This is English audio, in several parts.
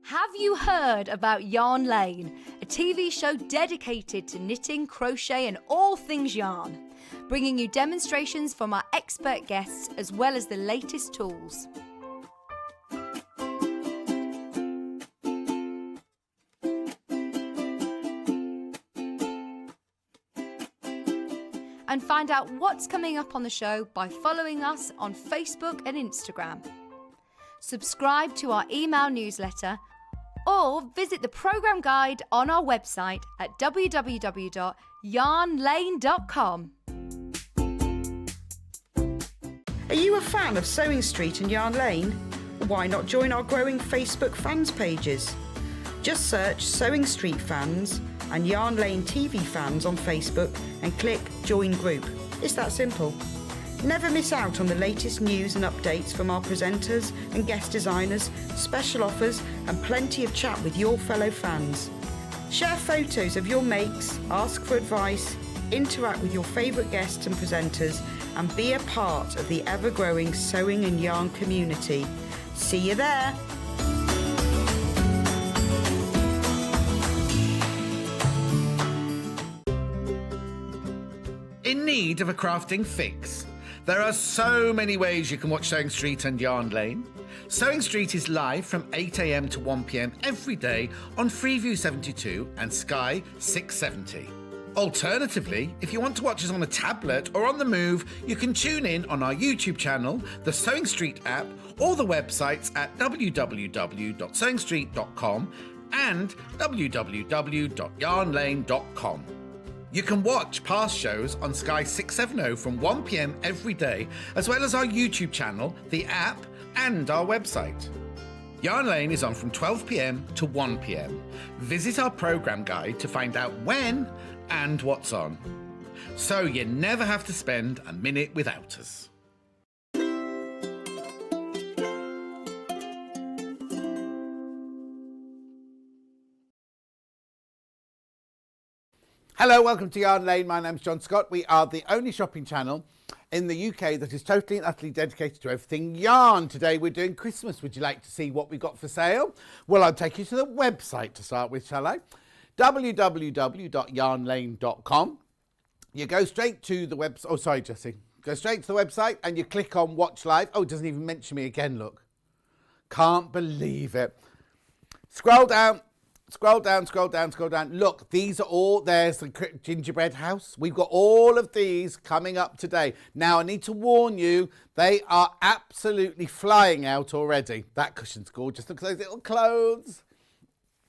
Have you heard about Yarn Lane, a TV show dedicated to knitting, crochet and all things yarn, bringing you demonstrations from our expert guests as well as the latest tools. And find out what's coming up on the show by following us on Facebook and Instagram. Subscribe to our email newsletter or visit the programme guide on our website at www.yarnlane.com. Are you a fan of Sewing Street and Yarn Lane? Why not join our growing Facebook fans pages? Just search Sewing Street Fans and Yarn Lane TV Fans on Facebook and click Join Group. It's that simple. Never miss out on the latest news and updates from our presenters and guest designers, special offers and plenty of chat with your fellow fans. Share photos of your makes, ask for advice, interact with your favourite guests and presenters and be a part of the ever-growing sewing and yarn community. See you there! In need of a crafting fix? There are so many ways you can watch Sewing Street and Yarn Lane. Sewing Street is live from 8 a.m. to 1 p.m. every day on Freeview 72 and Sky 670. Alternatively, if you want to watch us on a tablet or on the move, you can tune in on our YouTube channel, the Sewing Street app, or the websites at www.sewingstreet.com and www.yarnlane.com. You can watch past shows on Sky 670 from 1 p.m. every day, as well as our YouTube channel, the app, and our website. Yarn Lane is on from 12 p.m. to 1 p.m. Visit our programme guide to find out when and what's on. So you never have to spend a minute without us. Hello, welcome to Yarn Lane. My name's John Scott. We are the only shopping channel in the UK that is totally and utterly dedicated to everything yarn. Today we're doing Christmas. Would you like to see what we've got for sale? Well, I'll take you to the website to start with, shall I? www.yarnlane.com. You go straight to the website. Oh, sorry, Jessie. Go straight to the website and you click on Watch Live. Oh, it doesn't even mention me again, look. Can't believe it. Scroll down. Scroll down. Look, these are all, there's the gingerbread house. We've got all of these coming up today. Now, I need to warn you, they are absolutely flying out already. That cushion's gorgeous. Look at those little clothes,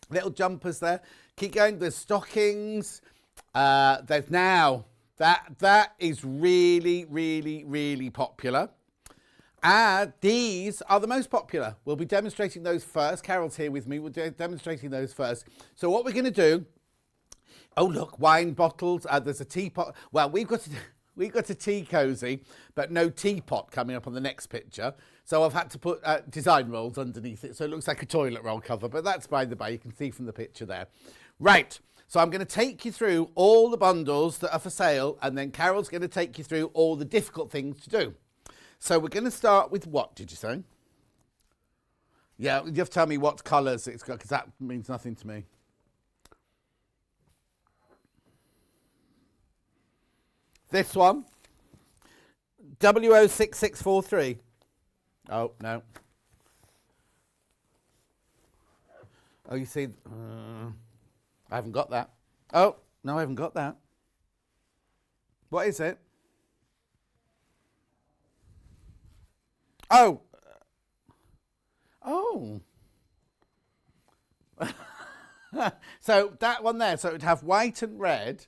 little jumpers there. Keep going, there's stockings. There's now, that is really, really, really popular. And these are the most popular. We'll be demonstrating those first. Carol's here with me. We're demonstrating those first. So what we're going to do, oh, look, wine bottles. There's a teapot. Well, we've got a tea cosy, but no teapot coming up on the next picture. So I've had to put design rolls underneath it. So it looks like a toilet roll cover, but that's by the by. You can see from the picture there. Right. So I'm going to take you through all the bundles that are for sale, and then Carol's going to take you through all the difficult things to do. So we're going to start with what, did you say? Yeah, you have to tell me what colours it's got, because that means nothing to me. This one, W06643. Oh, no. Oh, you see, I haven't got that. Oh, no, I haven't got that. What is it? Oh. Oh. So that one there, so it would have white and red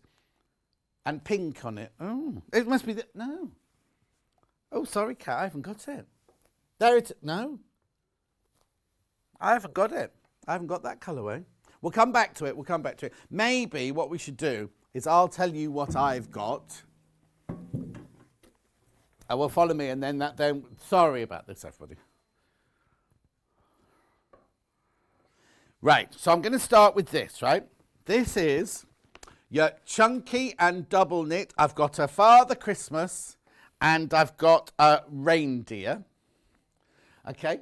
and pink on it. Oh, it must be no. Oh, sorry, Kat, I haven't got it. There it, no. I haven't got it. I haven't got that colourway. We'll come back to it. Maybe what we should do is I'll tell you what I've got. Well, follow me, and then sorry about this, everybody. Right, so I'm going to start with this, right? This is your chunky and double knit. I've got a Father Christmas, and I've got a reindeer. Okay.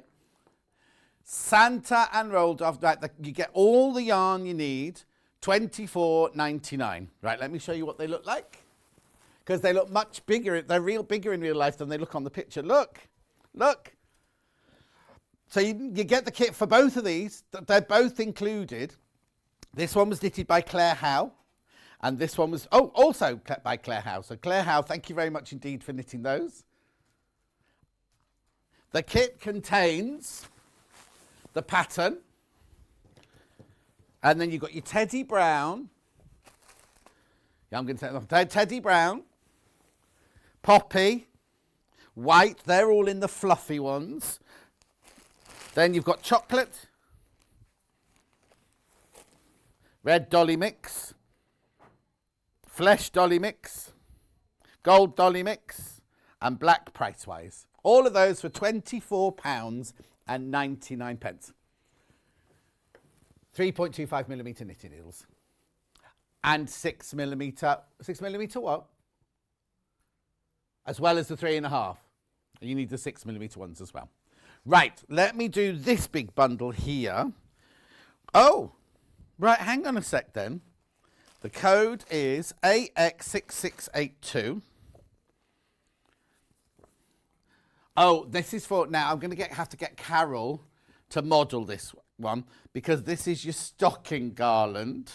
Santa and rolled off. Right, you get all the yarn you need, $24.99. Right, let me show you what they look like. Because they look much bigger. They're bigger in real life than they look on the picture. Look. So you get the kit for both of these. They're both included. This one was knitted by Claire Howe. And this one was, also by Claire Howe. So Claire Howe, thank you very much indeed for knitting those. The kit contains the pattern. And then you've got your Teddy Brown. Yeah, I'm going to take them off. Teddy Brown, Poppy, White. They're all in the fluffy ones. Then you've got Chocolate, Red Dolly Mix, Flesh Dolly Mix, Gold Dolly Mix, and Black Pricewise. All of those for £24.99. 3.25mm knitting needles. And 6mm what? As well as the 3.5. You need the 6mm ones as well. Right, let me do this big bundle here. Oh, right, hang on a sec then. The code is AX6682. Oh, this is for, now I'm going to have to get Carol to model this one because this is your stocking garland.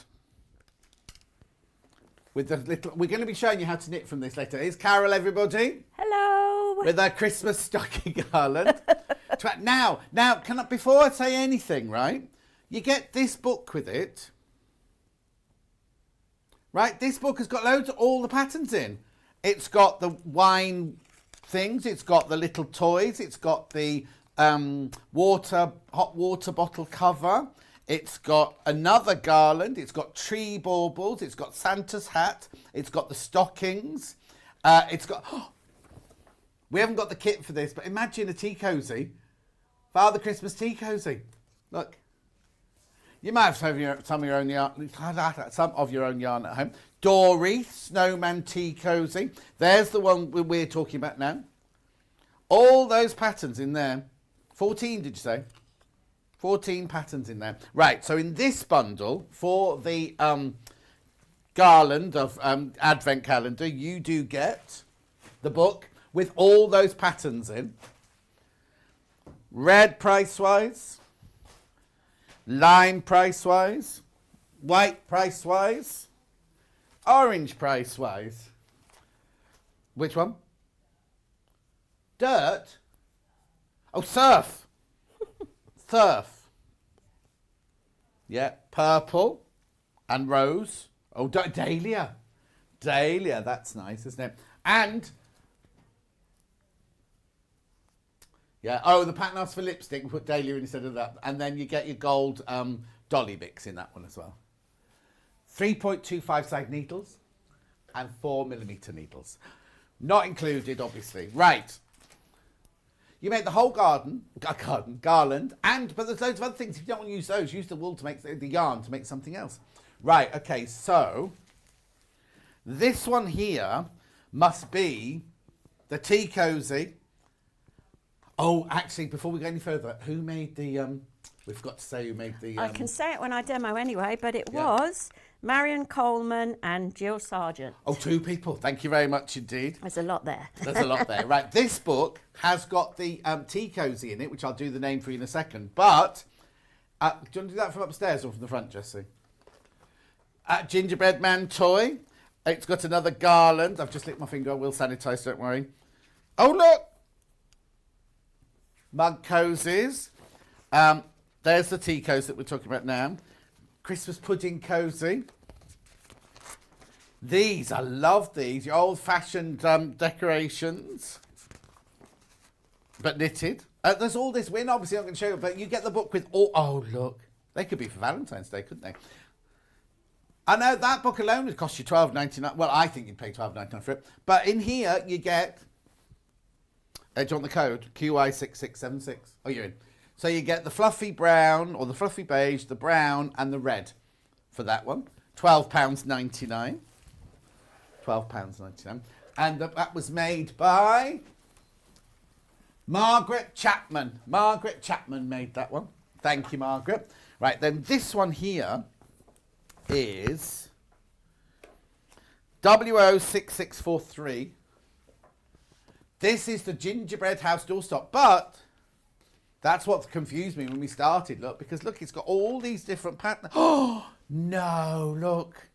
With the little, we're going to be showing you how to knit from this later. Here's Carol, everybody. Hello. With her Christmas stocking garland. Now, before I say anything, right? You get this book with it. Right? This book has got loads of all the patterns in. It's got the wine things. It's got the little toys. It's got the hot water bottle cover. It's got another garland. It's got tree baubles. It's got Santa's hat. It's got the stockings. It's got... we haven't got the kit for this, but imagine a tea cosy. Father Christmas tea cosy. Look. You might have some of your own yarn at home. Dory, snowman tea cosy. There's the one we're talking about now. All those patterns in there. 14, did you say? 14 patterns in there. Right, so in this bundle, for the garland of Advent calendar, you do get the book with all those patterns in. Red price-wise, lime price-wise, white price-wise, orange price-wise. Which one? Dirt? Oh, surf. Surf. Yeah, purple and rose. Oh, dahlia. Dahlia, that's nice, isn't it? And, yeah, oh, the pattern asks for lipstick. We put dahlia instead of that. And then you get your gold dolly mix in that one as well. 3.25 side needles and 4mm needles. Not included, obviously. Right. You make the whole garland, but there's loads of other things. If you don't want to use those, use the wool to make the yarn to make something else. Right, okay, so this one here must be the tea cosy. Oh, actually, before we go any further, who made the, we forgot to say who made the... I can say it when I demo anyway, but it was Marion Coleman and Jill Sargent. Oh, 2 people. Thank you very much indeed. There's a lot there. There's a lot there. Right, this book has got the tea cosy in it, which I'll do the name for you in a second. But, do you want to do that from upstairs or from the front, Jessie? Gingerbread Man toy. It's got another garland. I've just licked my finger. I will sanitise, don't worry. Oh, look! Mug cozies. There's the tea cozy that we're talking about now. Christmas pudding cozy. These, I love these. Your old-fashioned decorations. But knitted. There's all this. We're obviously not going to show you, but you get the book with all... Oh, look. They could be for Valentine's Day, couldn't they? I know that book alone would cost you $12.99. Well, I think you'd pay $12.99 for it. But in here, you get... do you want the code? QI6676. Oh, you're in. So you get the fluffy brown, or the fluffy beige, the brown, and the red for that one. £12.99. £12.99. And that was made by Margaret Chapman. Margaret Chapman made that one. Thank you, Margaret. Right, then this one here is WO6643. This is the gingerbread house doorstop, but that's what confused me when we started, look, because look, it's got all these different patterns. Oh, no, look.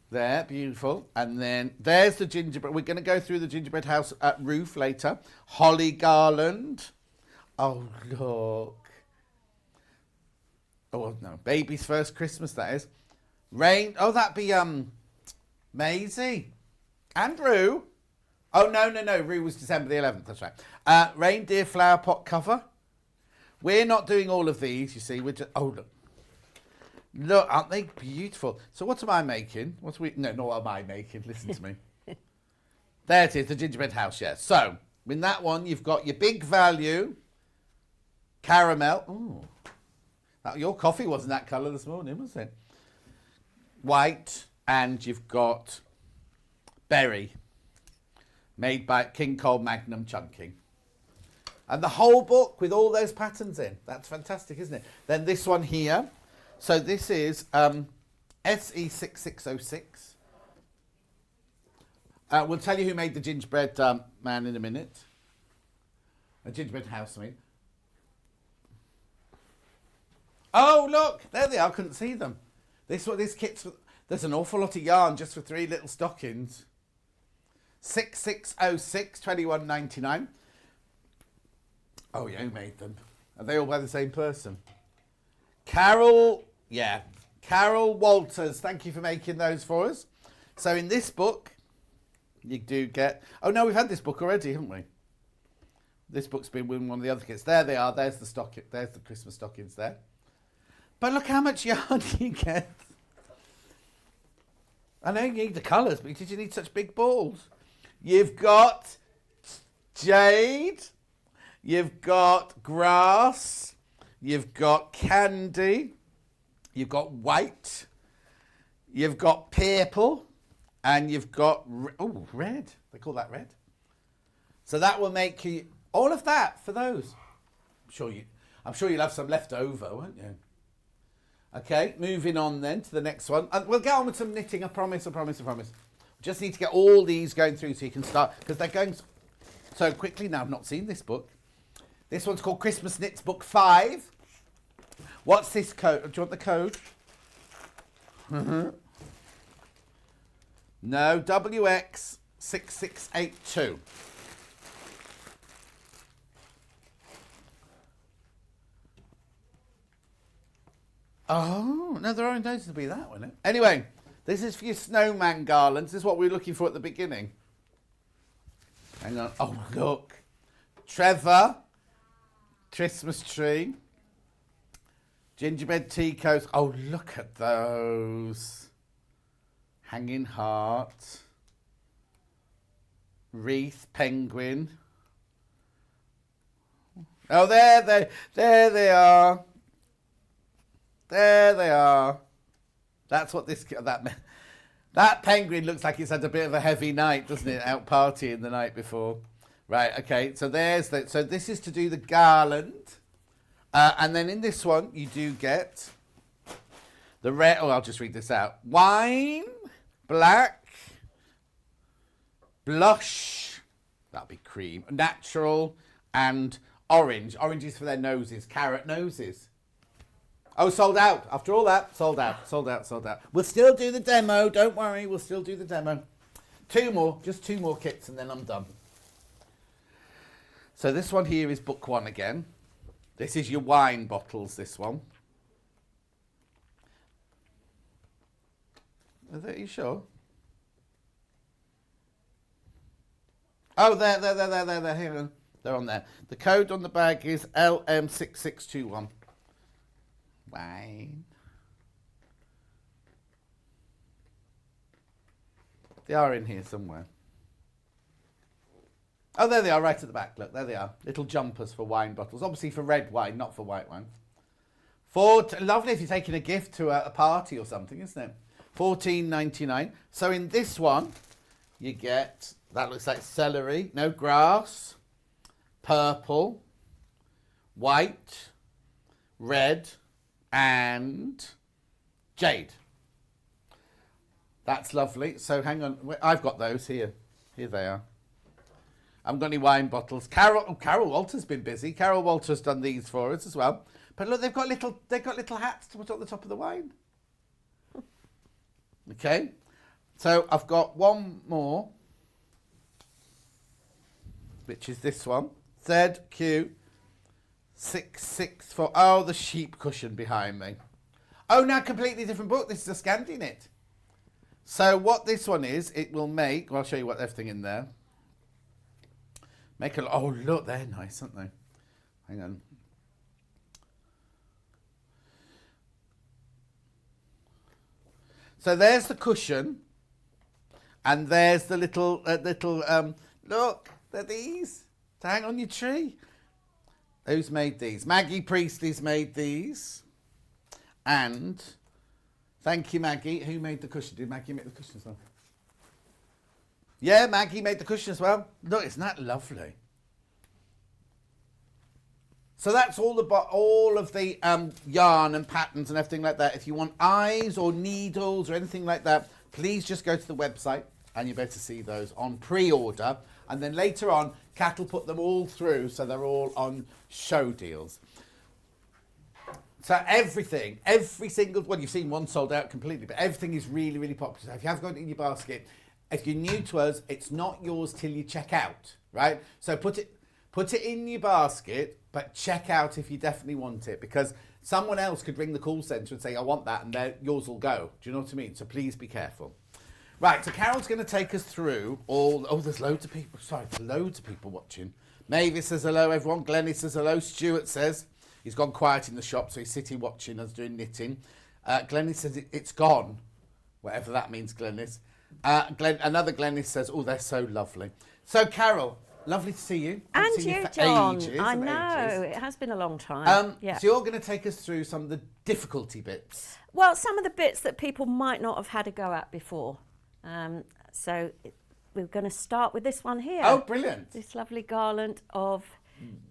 There, beautiful. And then there's the gingerbread. We're going to go through the gingerbread house roof later. Holly garland. Oh, look. Oh, no. Baby's first Christmas, that is. Rain. Oh, that'd be Maisie. And Rue. Oh, no. Rue was December the 11th. That's right. Reindeer flower pot cover. We're not doing all of these, you see. We're just... Oh, look. Look, aren't they beautiful? So what am I making? No, not what am I making? Listen to me. There it is, the gingerbread house, yes. So, in that one, you've got your big value, caramel. Ooh. Your coffee wasn't that colour this morning, was it? White, and you've got berry, made by King Cole Magnum Chunking. And the whole book with all those patterns in. That's fantastic, isn't it? Then this one here. So this is SE6606. We'll tell you who made the gingerbread man in a minute. A gingerbread house, I mean. Oh, look, there they are. Couldn't see them. This kit's for, there's an awful lot of yarn just for 3 little stockings. 6606, 21.99. Oh, yeah, who made them? Are they all by the same person? Carol Walters, thank you for making those for us. So in this book, you do get... Oh, no, we've had this book already, haven't we? This book's been in one of the other kits. There they are. There's the Christmas stockings there. But look how much yarn you get. I know you need the colours, but did you need such big balls? You've got jade. You've got grass. You've got candy, you've got white, you've got purple, and you've got, red. They call that red. So that will make you, all of that for those. I'm sure you'll have some left over, won't you? Okay, moving on then to the next one. And we'll get on with some knitting, I promise. Just need to get all these going through so you can start, because they're going so quickly now. I've not seen this book. This one's called Christmas Knits Book 5. What's this code? Do you want the code? No, WX6682. Oh, no, there aren't going to be that one. Anyway, this is for your snowman garlands. This is what we were looking for at the beginning. Hang on. Oh, look. Trevor. Christmas tree, gingerbread tea coats. Oh, look at those. Hanging heart, wreath, penguin. Oh, there they are. There they are. That's what that penguin looks like. It's had a bit of a heavy night, doesn't it? Out partying the night before. Right, okay, so there's that. So this is to do the garland. And then in this one, you do get the red. Oh, I'll just read this out. Wine, black, blush, that'll be cream, natural, and orange. Orange is for their noses, carrot noses. Oh, sold out. After all that, sold out. We'll still do the demo. Don't worry, we'll still do the demo. Just two more kits and then I'm done. So this one here is book 1 again. This is your wine bottles, this one. Are you sure? Oh, there. Hang on. They're on there. The code on the bag is LM6621. Wine. They are in here somewhere. Oh, there they are, right at the back. Look, there they are. Little jumpers for wine bottles. Obviously for red wine, not for white wine. Lovely if you're taking a gift to a party or something, isn't it? £14.99. So in this one, you get, that looks like celery. No, grass. purple, white, red, and jade. That's lovely. So hang on, I've got those here. Here they are. I haven't got any wine bottles. Carol Walter's been busy. Carol Walter's done these for us as well. But look, they've got little hats to put on the top of the wine. Okay, so I've got one more, which is this one. ZQ664. Oh, the sheep cushion behind me. Oh, now completely different book. This is a Scandi knit. So what this one is, it will make, well, I'll show you what everything in there. Make a, oh look, they're nice, aren't they? Hang on. So there's the cushion, and there's the little, look, they're these to hang on your tree. Who's made these? Maggie Priestley's made these. And thank you, Maggie. Who made the cushion? Did Maggie make the cushion as well? Yeah, Maggie made the cushion as well. Look, isn't that lovely? So that's all of the yarn and patterns and everything like that. If you want eyes or needles or anything like that, please just go to the website and you'll be able to see those on pre-order. And then later on, Kat will put them all through so they're all on show deals. So everything, every single, well, you've seen one sold out completely, but everything is really, really popular. So if you have got it in your basket, if you're new to us, it's not yours till you check out, right? So put it in your basket, but check out if you definitely want it, because someone else could ring the call centre and say, I want that, and yours will go. Do you know what I mean? So please be careful. Right, so Carol's going to take us through there's loads of people. Sorry, there's loads of people watching. Mavis says hello, everyone. Glennie says hello. Stuart says he's gone quiet in the shop, so he's sitting watching us doing knitting. Glennie says it's gone, whatever that means, Glennis. Another Glennis says, oh, they're so lovely. So, Carol, lovely to see you. And you, John. I know, it has been a long time. So you're going to take us through some of the difficulty bits. Well, some of the bits that people might not have had a go at before. We're going to start with this one here. Oh, brilliant. This lovely garland of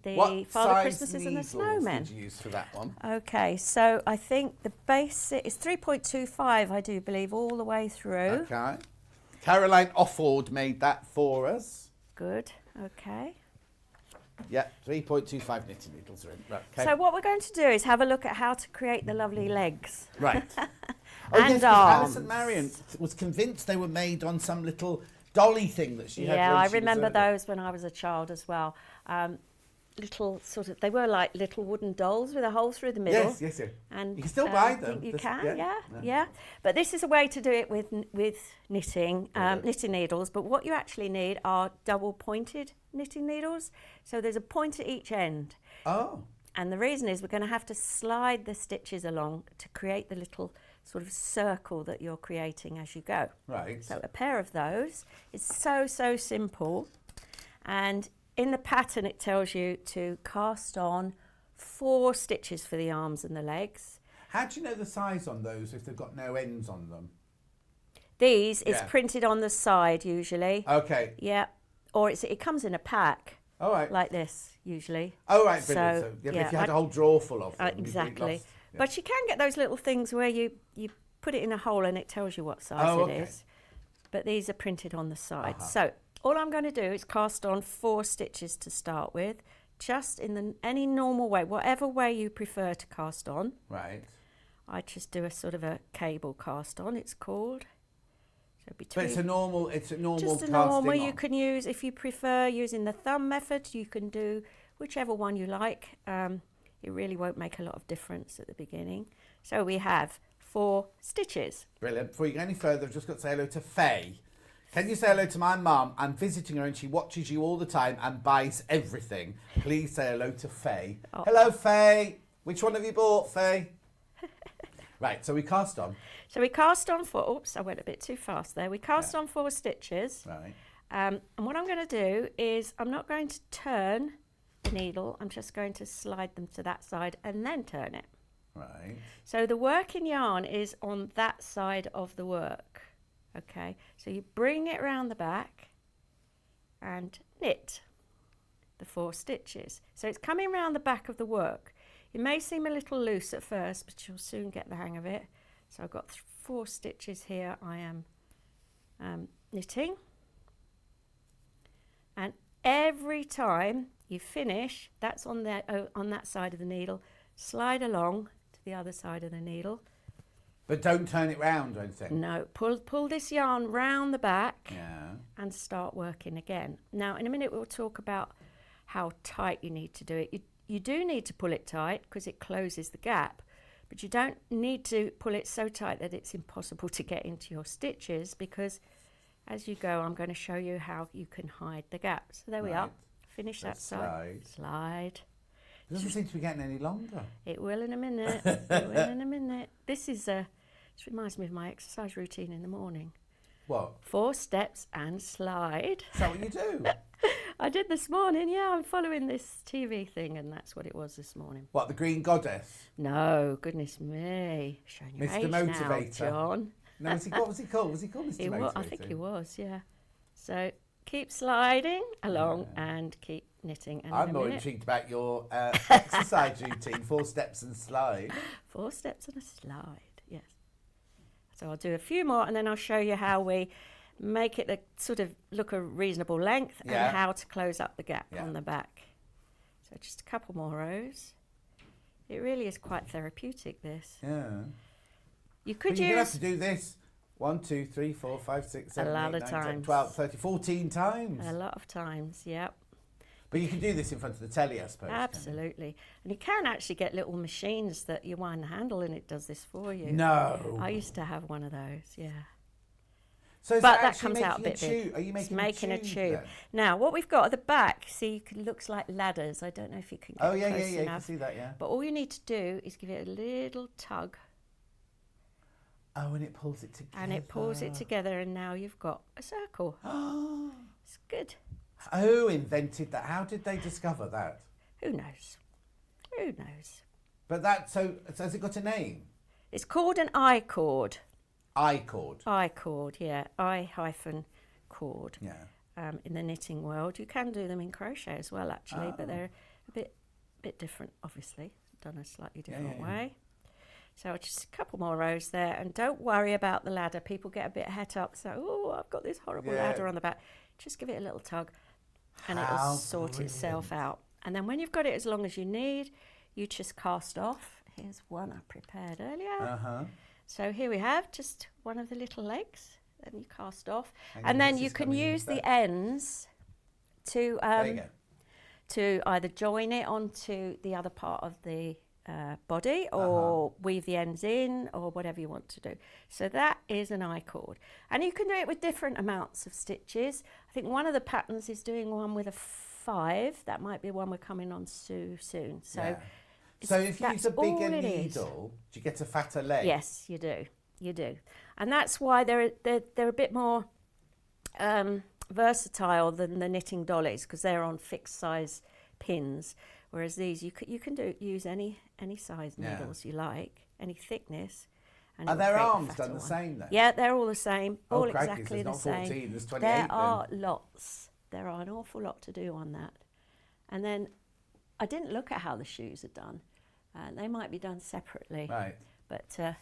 the what Father Christmases and the Snowmen. What did you use for that one? Okay, so I think the basic is 3.25, I do believe, all the way through. Okay. Caroline Offord made that for us. Good, okay. Yeah, 3.25 knitting needles are in. Right, okay. So what we're going to do is have a look at how to create the lovely legs. Right. And arms. Alison Marion was convinced they were made on some little dolly thing that she had. Yeah, I remember those when I was a child as well. Little they were like little wooden dolls with a hole through the middle. Yes. And you can still buy them. You can, yeah. But this is a way to do it with knitting, knitting needles. But what you actually need are double pointed knitting needles. So there's a point at each end. Oh. And the reason is we're going to have to slide the stitches along to create the little sort of circle that you're creating as you go. Right. So a pair of those is so simple. And in the pattern it tells you to cast on 4 stitches for the arms and the legs. How do you know the size on those if they've got no ends on them? These is printed on the side usually. Okay. Yeah. Or it comes in a pack. All right. Like this usually. Oh, right, brilliant. So, if you had a whole drawer full of them, exactly. Lost, yeah. But you can get those little things where you put it in a hole and it tells you what size it is. But these are printed on the side. So all I'm going to do is cast on 4 stitches to start with, just in any normal way, whatever way you prefer to cast on. Right. I just do a sort of a cable cast on, it's called. So but it's a normal just a casting normal. on. You can use, if you prefer using the thumb method, you can do whichever one you like. It really won't make a lot of difference at the beginning. So we have 4 stitches. Brilliant. Before you go any further, I've just got to say hello to Faye. Can you say hello to my mum? I'm visiting her and she watches you all the time and buys everything. Please say hello to Faye. Oh. Hello, Faye. Which one have you bought, Faye? Right, so we cast on. So we cast on 4. Oops, I went a bit too fast there. We cast on 4 stitches. Right. And what I'm going to do is I'm not going to turn the needle. I'm just going to slide them to that side and then turn it. Right. So the work in yarn is on that side of the work. Okay, so you bring it around the back and knit. the 4 stitches. So it's coming round the back of the work. It may seem a little loose at first, but you'll soon get the hang of it. So I've got 4 stitches here I am knitting. And every time you finish, that's on that side of the needle, slide along to the other side of the needle. But don't turn it round or anything. No, pull this yarn round the back Yeah. and start working again. Now, in a minute, we'll talk about how tight you need to do it. You do need to pull it tight because it closes the gap, but you don't need to pull it so tight that it's impossible to get into your stitches, because as you go, I'm going to show you how you can hide the gap. So there we are. Finish that side. Slide. It doesn't seem to be getting any longer. It will in a minute. It will in a minute. This reminds me of my exercise routine in the morning. What? 4 steps and slide. Is that what you do? I did this morning, yeah. I'm following this TV thing, and that's what it was this morning. What, the Green Goddess? No, goodness me. Showing your Mr. age now, Motivator. John. No, what was he called? Was he called Mr. Motivator? I think he was, yeah. So keep sliding along and keep knitting. And I'm more intrigued about your exercise routine, 4 steps and slide. 4 steps and a slide, yes. So I'll do a few more, and then I'll show you how we make it sort of look a reasonable length and how to close up the gap on the back. So just a couple more rows. It really is quite therapeutic, this. Yeah. You could But use... you're going to have to do this 1, 2, 3, 4, 5, 6, 7, 8, 9, 10, 12, 13, 14 times. A lot of times, yep. But you can do this in front of the telly, I suppose. Absolutely. And you can actually get little machines that you wind the handle and it does this for you. No. I used to have one of those, yeah. So is But it that actually comes out a making bit big. Are you It's making a tube. then? Now, what we've got at the back, see, it looks like ladders. I don't know if you can get Oh, yeah, close you can enough. see that, yeah. But all you need to do is give it a little tug. Oh, and it pulls it together. And it pulls it together, and now you've got a circle. It's good. Who invented that? How did they discover that? Who knows? Who knows? But that, so has it got a name? It's called an I-cord. I-cord. I-cord, yeah. I-cord. Yeah. In the knitting world. You can do them in crochet as well, actually, but they're a bit different, obviously, done a slightly different way. So just a couple more rows there, and don't worry about the ladder. People get a bit het up, so, oh, I've got this horrible ladder on the back. Just give it a little tug, and it'll sort itself out. And then when you've got it as long as you need, you just cast off. Here's one I prepared earlier. So here we have just one of the little legs, then you cast off. And then you can use the ends to either join it onto the other part of the body, or weave the ends in, or whatever you want to do. So that is an I-cord. And you can do it with different amounts of stitches. I think one of the patterns is doing one with a 5. That might be one we're coming on soon. So, so if you use a bigger needle, do you get a fatter leg? Yes, you do. You do. And that's why they're a bit more versatile than the knitting dollies, because they're on fixed size pins. Whereas these, you can use any size needles you like, any thickness. And Are their arms done the same then? Yeah, they're all the same, all there's exactly the not same. 14, there's 28 There then. are lots. There are an awful lot to do on that. And then I didn't look at how the shoes are done. They might be done separately. Right. But Yeah,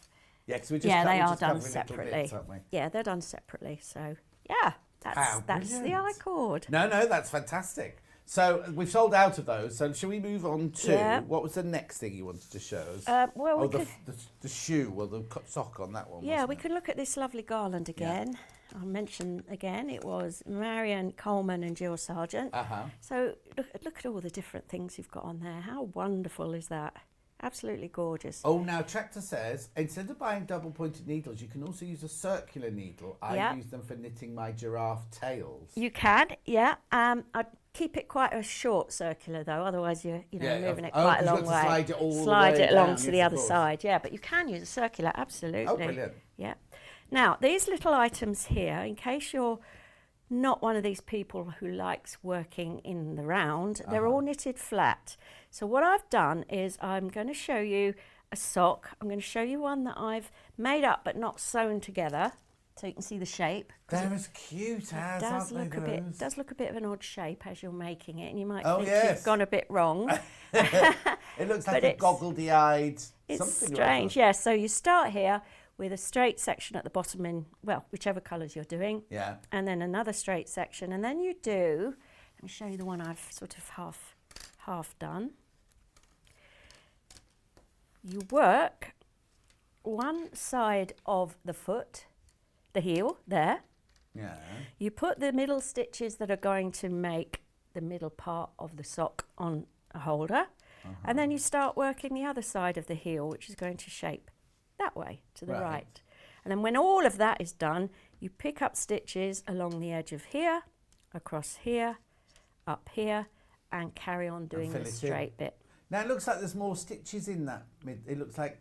because we just they are just done covering little separately. bits, aren't we? Yeah, they're done separately. So yeah, that's the brilliant. I-cord. No, that's fantastic. So we've sold out of those. So shall we move on to what was the next thing you wanted to show us? Well, the shoe, the sock on that one. Yeah, wasn't we it? can look at this lovely garland again. I'll mention again, it was Marion Coleman and Jill Sargent. So look at all the different things you've got on there. How wonderful is that? Absolutely gorgeous. Oh, now Tractor says, instead of buying double-pointed needles, you can also use a circular needle. I use them for knitting my giraffe tails. You can, yeah. I'd keep it quite a short circular though, otherwise you're moving it quite a long way. Slide it along to the other side, yeah. But you can use a circular, absolutely. Oh, brilliant. Yeah. Now, these little items here, in case you're not one of these people who likes working in the round, they're all knitted flat. So what I've done is I'm going to show you a sock. I'm going to show you one that I've made up but not sewn together. And then so you can see the shape. They're as cute as, Does aren't look they, a bit those? does look a bit of an odd shape as you're making it, and you might Oh, think yes. you've gone a bit wrong. It looks like But a it's- goggledy-eyed It's something. strange, yeah. So you start here with a straight section at the bottom in, well, whichever colours you're doing, Yeah. and then another straight section, and then you do, let me show you the one I've sort of half done. You work one side of the foot, the heel, there. Yeah. You put the middle stitches that are going to make the middle part of the sock on a holder, and then you start working the other side of the heel, which is going to shape that way to the right. And then when all of that is done, you pick up stitches along the edge of here, across here, up here, and carry on doing fill the it in. straight bit. Now it looks like there's more stitches in that it looks like,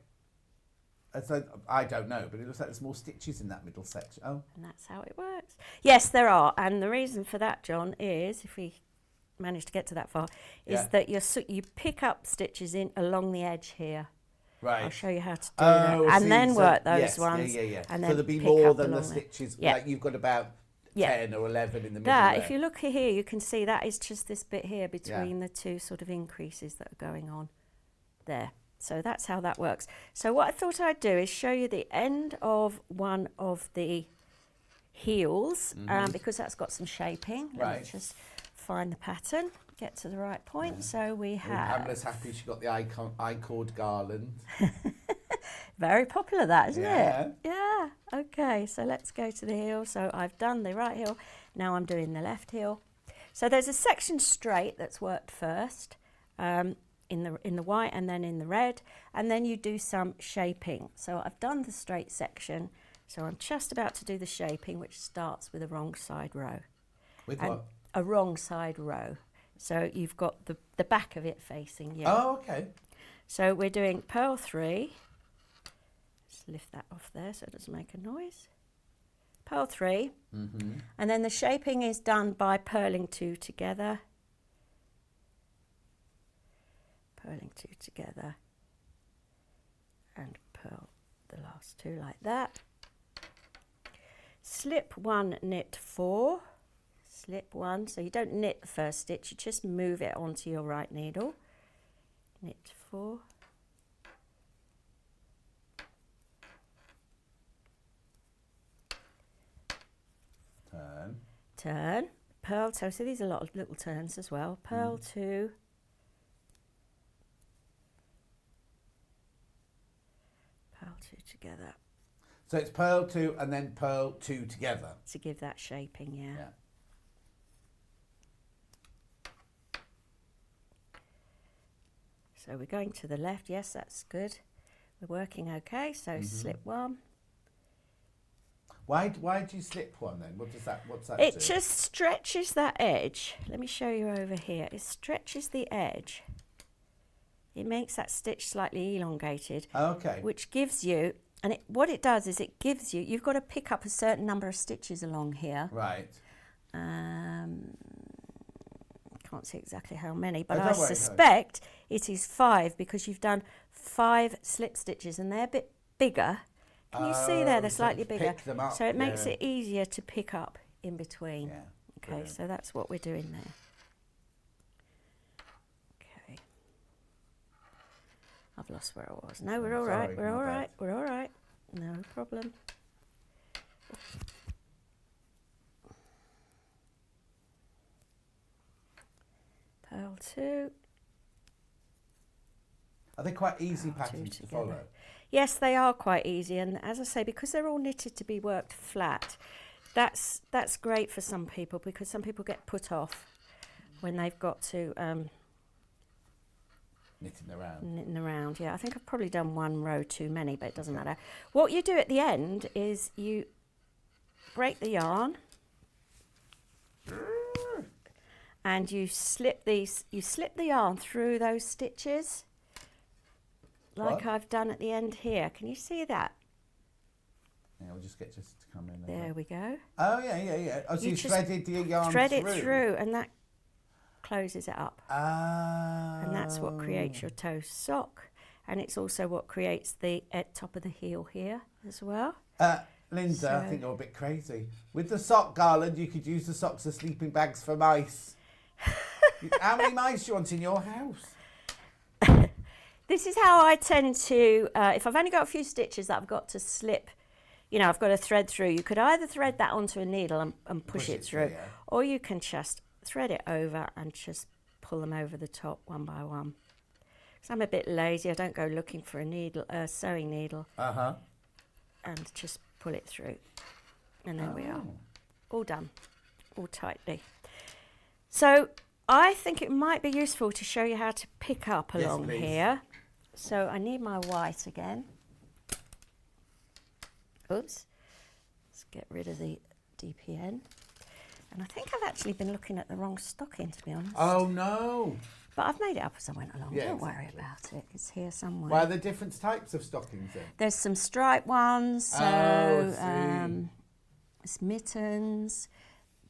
I don't know, but it looks like there's more stitches in that middle section. Oh. And that's how it works. Yes, there are. And the reason for that, John, is, if we manage to get to that far, is that you pick up stitches in along the edge here. Right. I'll show you how to do that. I And see. then So- work those yes, ones. Yeah. And So then there'll be pick more up than the along there. stitches. Yeah. Like you've got about 10 or 11 in the middle That, there. if you look here, you can see that is just this bit here between the two sort of increases that are going on there. So that's how that works. So what I thought I'd do is show you the end of one of the heels, because that's got some shaping. Let me just find the pattern, get to the right point. So we have... Pamela's happy she got the I-cord garland. Very popular, that, isn't Yeah. it? Yeah. Okay, so let's go to the heel. So I've done the right heel. Now I'm doing the left heel. So there's a section straight that's worked first, in the white and then in the red, and then you do some shaping. So I've done the straight section, so I'm just about to do the shaping, which starts with a wrong side row. With And what? a wrong side row. So you've got the back of it facing you. Oh, okay. So we're doing purl 3. Let's lift that off there so it doesn't make a noise. Purl 3. And then the shaping is done by purling 2 together. Purling 2 together. And purl the last 2 like that. Slip 1, knit 4. Slip 1, so you don't knit the first stitch, you just move it onto your right needle. Knit 4. Turn. Purl 2, so these are a lot of little turns as well. Purl 2. Purl 2 together. So it's purl 2 and then purl 2 together. To give that shaping, yeah. So we're going to the left, yes, that's good. We're working okay, so slip 1. Why do you slip 1 then? What's that It do? just stretches that edge. Let me show you over here. It stretches the edge. It makes that stitch slightly elongated. Okay. Which gives you, and what it does is it gives you, you've got to pick up a certain number of stitches along here. Right. Can't see exactly how many, but don't I worry, suspect it is 5 because you've done 5 slip stitches and they're a bit bigger. Can you see there? They're so slightly to bigger. pick them up, So it makes yeah. it easier to pick up in between. Yeah. Okay, Brilliant. so that's what we're doing there. Okay. I've lost where I was. No, we're all right. Sorry, We're my all bad. right. We're all right. No problem. Purl 2. Are they quite easy Purl 2 patterns to together. follow? Yes, they are quite easy, and as I say, because they're all knitted to be worked flat, that's great for some people because some people get put off when they've got to knitting around. Yeah, I think I've probably done one row too many, but it doesn't matter. What you do at the end is you break the yarn and you slip the yarn through those stitches like What? I've done at the end here. Can you see that? Yeah, we'll just get just to come in There we go. Oh, yeah. Oh, so you just threaded the yarn Thread through? it through and that closes it up. Ah. And that's what creates your toe sock. And it's also what creates the top of the heel here as well. Let Linda, I think you're a bit crazy. With the sock garland, you could use the socks as sleeping bags for mice. How many mice do you want in your house? This is how I tend to, if I've only got a few stitches that I've got to slip, you know, I've got to thread through, you could either thread that onto a needle and push it through, yeah. or you can just thread it over and just pull them over the top one by one. So I'm a bit lazy, I don't go looking for a needle, sewing needle, and just pull it through. And there we are, all done, all tightly. So I think it might be useful to show you how to pick up along here. So I need my white again. Oops. Let's get rid of the DPN. And I think I've actually been looking at the wrong stocking, to be honest. Oh, no. But I've made it up as I went along. Yeah, Don't worry about it. It's here somewhere. Why are there different types of stockings then? There's some striped ones. So I see. it's mittens.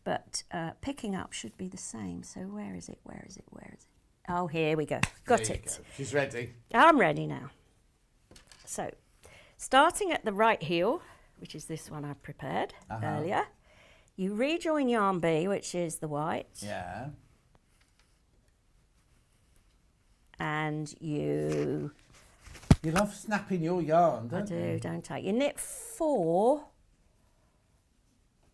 But picking up should be the same. So where is it? Where is it? Where is it? Oh, here we go. Got There you it. go. She's ready. I'm ready now. So, starting at the right heel, which is this one I prepared earlier, you rejoin yarn B, which is the white, Yeah. and you... You love snapping your yarn, don't you? I do, don't I? You knit 4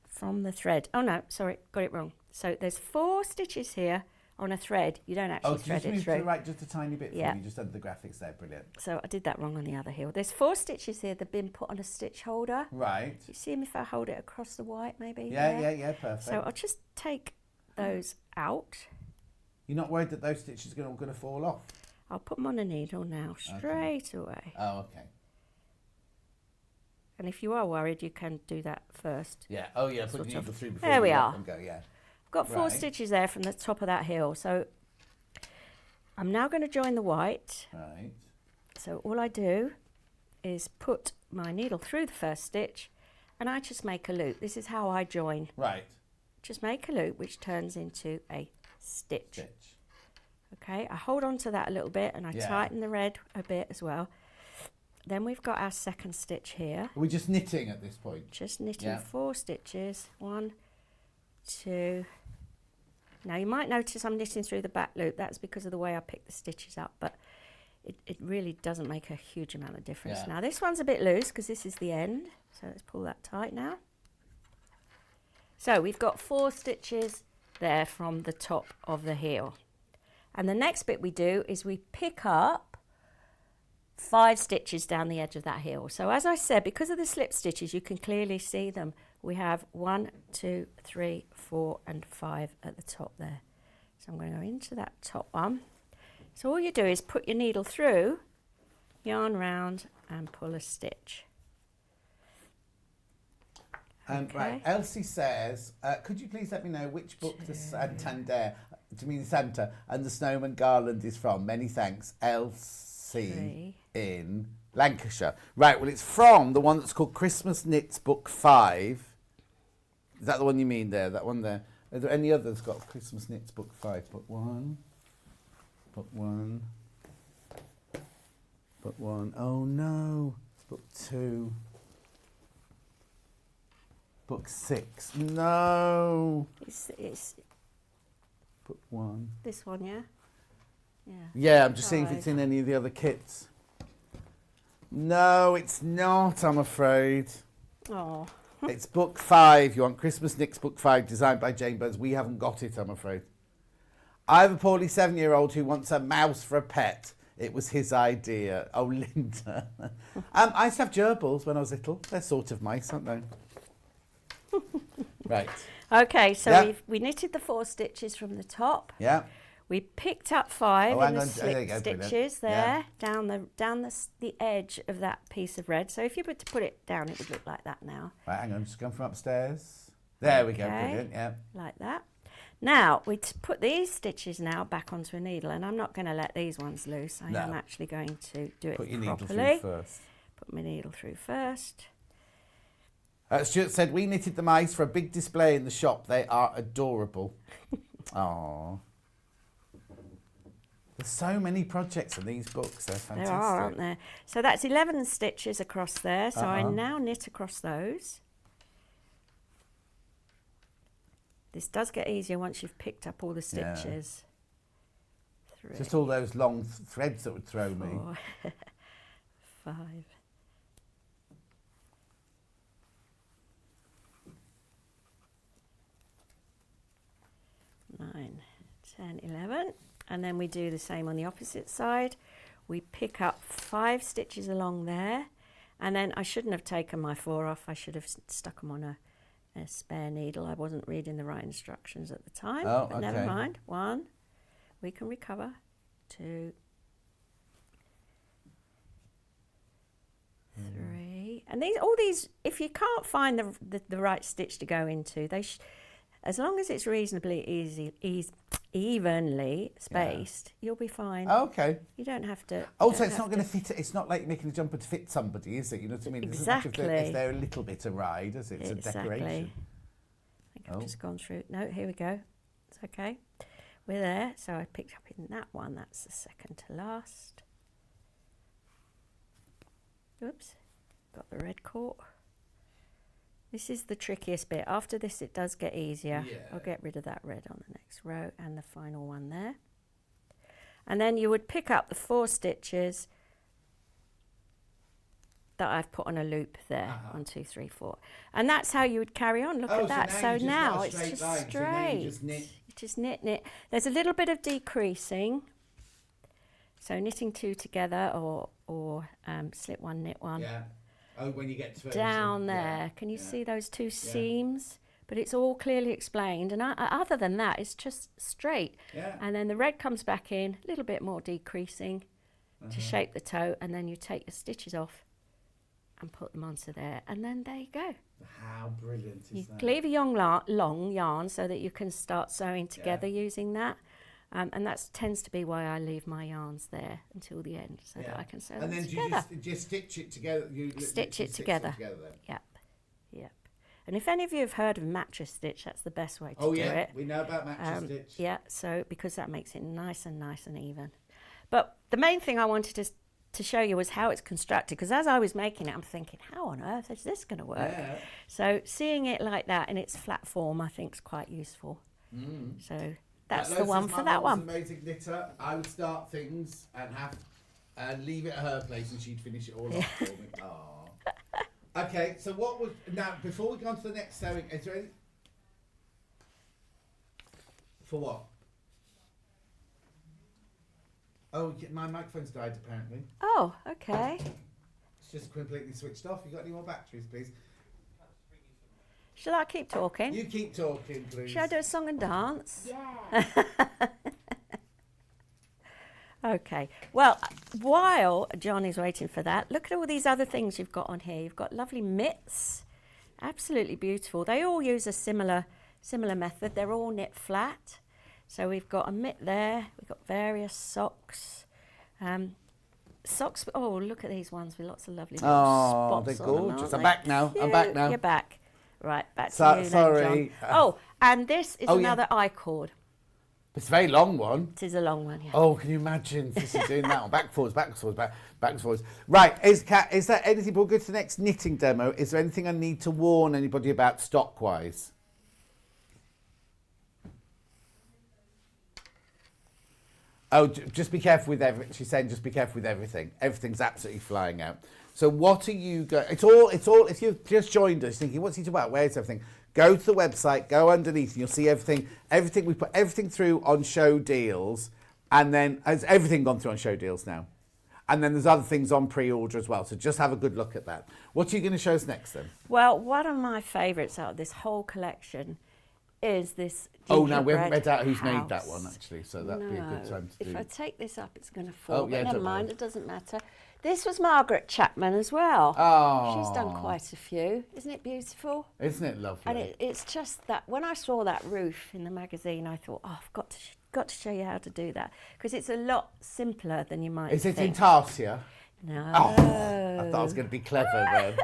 from the thread. Oh no, sorry, got it wrong. So there's 4 stitches here on a thread. You don't actually thread just it move through. to the right just a tiny bit Yeah. for me, just under the graphics there. Brilliant. So I did that wrong on the other heel. There's 4 stitches here that have been put on a stitch holder. Right. You see them if I hold it across the white, maybe? Yeah, there? yeah, perfect. So I'll just take those out. You're not worried that those stitches are all going to fall off? I'll put them on a needle now, straight away. Oh, okay. And if you are worried, you can do that first. Yeah. Oh, yeah. Put Sort the needle of. through before There you we let are. them go. Yeah. I've got 4 Right. stitches there from the top of that heel. So I'm now going to join the white. Right. So all I do is put my needle through the first stitch and I just make a loop. This is how I join. Right. Just make a loop which turns into a stitch. Stitch. Okay, I hold on to that a little bit and I Yeah. tighten the red a bit as well. Then we've got our second stitch here. Are we just knitting at this point? Just knitting Yeah. 4 stitches. 1, 2. Now you might notice I'm knitting through the back loop. That's because of the way I pick the stitches up, but it really doesn't make a huge amount of difference. Yeah. Now this one's a bit loose because this is the end. So let's pull that tight now. So we've got 4 stitches there from the top of the heel. And the next bit we do is we pick up 5 stitches down the edge of that heel. So as I said, because of the slip stitches, you can clearly see them. We have 1, 2, 3, 4 and 5 at the top there. So I'm going to go into that top one. So all you do is put your needle through, yarn round and pull a stitch. Right. Okay. Elsie says, could you please let me know which book the Santander, to mean Santa, and the Snowman Garland is from? Many thanks, Elsie 3. in Lancashire. Right, well, it's from the one that's called Christmas Knits Book 5. Is that the one you mean there? That one there? Are there any others got Christmas Knits Book 5? Book 1. Book 1. Book 1. Oh, no. Book 2. Book 6. No. It's Book 1. this one, yeah? Yeah. Yeah, I'm just seeing if 5. it's in any of the other kits. No, it's not, I'm afraid. Oh. It's book 5. You want Christmas Knits Book 5, designed by Jane Burns. We haven't got it, I'm afraid. I have a poorly 7-year-old who wants a mouse for a pet. It was his idea. Oh, Linda. I used to have gerbils when I was little. They're sort of mice, aren't they? Right. Okay, so Yeah. we knitted the 4 stitches from the top. Yeah. We picked up 5 Oh, in hang the on. There you slip go, brilliant. stitches Yeah. there, down the edge of that piece of red. So if you were to put it down, it would look like that now, Right, hang on. Just come from upstairs. There we go. Okay. Brilliant. Yeah. like that. Now, we put these stitches now back onto a needle, and I'm not going to let these ones loose. I No. am actually going to do it Put your needle properly. through first. Put my needle through first. Stuart said, we knitted the mice for a big display in the shop. They are adorable. Aww. There's so many projects in these books. They're fantastic. There are, aren't there? So that's 11 stitches across there. So I now knit across those. This does get easier once you've picked up all the stitches. 3, Just all those long threads that would throw 4, me. 5, 9, 10, 11. And then we do the same on the opposite side. We pick up 5 stitches along there. And then I shouldn't have taken my 4 off. I should have stuck them on a spare needle. I wasn't reading the right instructions at the time. Oh, but never mind. 1, we can recover. 2, 3. And all these, if you can't find the right stitch to go into, as long as it's reasonably evenly spaced, you'll be fine. Oh, okay. You don't have to. Also, it's not going to fit. It's not like making a jumper to fit somebody, is it? You know what I mean? Exactly. If they're a little bit awry, does it? It's a decoration. I think I've just gone through. No, here we go. It's okay. We're there. So I picked up in that one. That's the second to last. Oops. Got the red caught. This is the trickiest bit. After this, it does get easier. Yeah. I'll get rid of that red on the next row and the final one there. And then you would pick up the 4 stitches that I've put on a loop there. 1, 2, 3, 4. And that's how you would carry on. Look at that. So now it's just straight. You just knit, knit. There's a little bit of decreasing. So knitting 2 together or slip 1, knit 1. Yeah. Oh, when you get to down there. Can you see those 2 seams? But it's all clearly explained. And other than that, it's just straight. Yeah. And then the red comes back in, a little bit more decreasing to shape the toe. And then you take your stitches off and put them onto there. And then there you go. How brilliant is that? You leave a long yarn so that you can start sewing together using that. And that tends to be why I leave my yarns there until the end, so that I can sew them together. And then you just stitch it together? Stitch it together. Yep. And if any of you have heard of mattress stitch, that's the best way to do it. We know about mattress stitch. Yeah, so because that makes it nice and even. But the main thing I wanted to show you was how it's constructed, because as I was making it, I'm thinking, how on earth is this going to work? Yeah. So seeing it like that in its flat form, I think is quite useful. So that's the one for that one. Amazing knitter. I would start things and leave it at her place, and she'd finish it all off for me. Aww. Okay, so now before we go on to the next sewing, is there any? For what? Oh, my microphone's died apparently. Oh, okay. It's just completely switched off. You got any more batteries, please? Shall I keep talking? You keep talking, please. Shall I do a song and dance? Yeah. Okay. Well, while John is waiting for that, look at all these other things you've got on here. You've got lovely mitts. Absolutely beautiful. They all use a similar method. They're all knit flat. So we've got a mitt there. We've got various socks. Socks. Oh, look at these ones with lots of lovely little spots they're on them, gorgeous. aren't I'm they? back now. I'm back now. You're back. Right, back to you then, sorry. John. Oh, and this is another I-cord. It's a very long one. It is a long one, yeah. Oh, can you imagine this is doing that one? Backwards. Backwards. Right, is there anything, we'll go to the next knitting demo. Is there anything I need to warn anybody about stock-wise? Oh, just be careful with everything. She's saying just be careful with everything. Everything's absolutely flying out. So what are you going... It's all... If you've just joined us thinking, what's he talking about? Where's everything? Go to the website, go underneath, and you'll see everything. We put everything through on show deals, and then... Has everything gone through on show deals now? And then there's other things on pre-order as well. So just have a good look at that. What are you going to show us next then? Well, one of my favourites out of this whole collection is this now we haven't gingerbread read out who's house. made that one, actually. So that'd be a good time to do. If I take this up, it's going to fall. yeah, but never don't mind, worry. it doesn't matter. This was Margaret Chapman as well. Oh. She's done quite a few. Isn't it beautiful? Isn't it lovely? And it's just that when I saw that roof in the magazine, I thought, oh, I've got to show you how to do that, because it's a lot simpler than you might Is it in think. tarsia? No. Oh, I thought I was going to be clever then.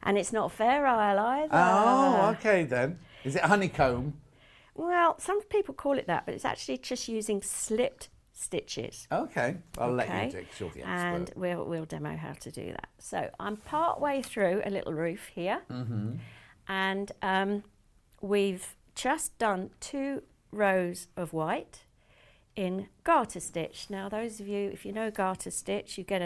And it's not Fair Isle either. Oh, okay then. Is it honeycomb? Well, some people call it that, but it's actually just using slipped stitches. Okay, I'll let you do it 'cause you're the expert. And we'll demo how to do that. So I'm part way through a little roof here, and we've just done 2 rows of white in garter stitch. Now, those of you, if you know garter stitch, you get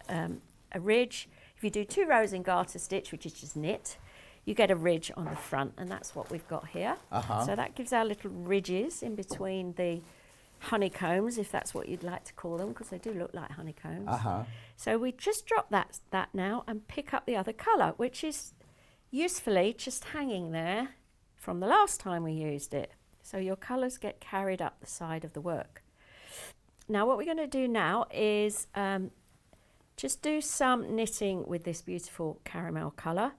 a ridge. If you do 2 rows in garter stitch, which is just knit, you get a ridge on the front, and that's what we've got here. So that gives our little ridges in between the honeycombs, if that's what you'd like to call them, because they do look like honeycombs. So we just drop that now and pick up the other colour, which is usefully just hanging there from the last time we used it. So your colours get carried up the side of the work. Now what we're going to do now is just do some knitting with this beautiful caramel colour.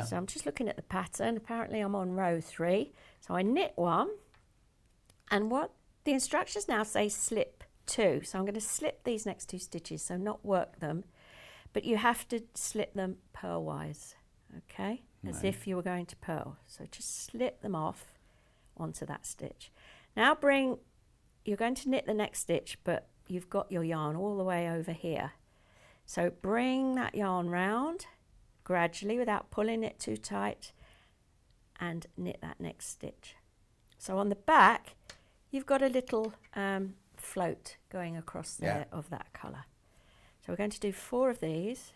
So I'm just looking at the pattern. Apparently I'm on row 3. So I knit 1, and what the instructions now say slip 2. So I'm going to slip these next 2 stitches, so not work them, but you have to slip them purlwise, okay? As if you were going to purl. So just slip them off onto that stitch. Now you're going to knit the next stitch, but you've got your yarn all the way over here. So bring that yarn round gradually without pulling it too tight and knit that next stitch. So on the back, you've got a little float going across there of that colour. So we're going to do 4 of these.